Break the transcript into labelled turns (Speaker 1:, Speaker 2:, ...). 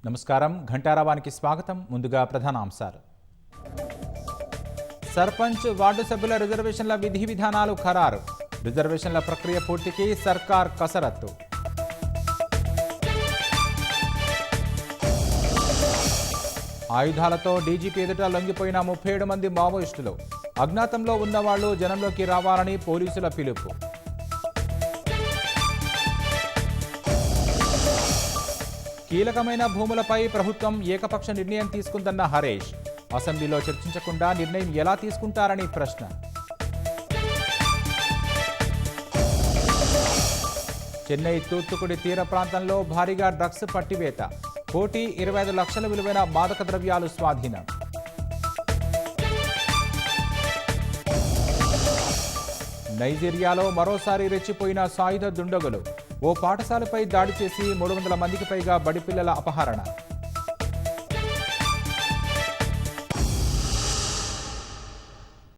Speaker 1: నమస్కారం. ఘంటారావానికి స్వాగతం. ముందుగా ప్రధానాంశాలు. సర్పంచ్ వార్డు సభ్యుల రిజర్వేషన్ల విధి విధానాలు ఖరారు. రిజర్వేషన్ల ప్రక్రియ పూర్తికి సర్కార్ కసరత్తు. ఆయుధాలతో డీజీపీ ఎదుట లొంగిపోయిన 37 మంది మావోయిస్టులు. అజ్ఞాతంలో ఉన్నవాళ్లు జనంలోకి రావాలని పోలీసుల పిలుపు. కీలకమైన భూములపై ప్రభుత్వం ఏకపక్ష నిర్ణయం తీసుకుందన్న హరీష్. అసెంబ్లీలో చర్చించకుండా నిర్ణయం ఎలా తీసుకుంటారని ప్రశ్న. చెన్నై తూత్తుకుడి తీర ప్రాంతంలో భారీగా డ్రగ్స్ పట్టివేత. 1,25 లక్షల విలువైన మాదక ద్రవ్యాలు స్వాధీనం. నైజీరియాలో మరోసారి రెచ్చిపోయిన సాయుధ దుండగులు. ఓ పాఠశాలపై దాడి చేసి 300 మందికి పైగా బడిపిల్లల అపహరణ.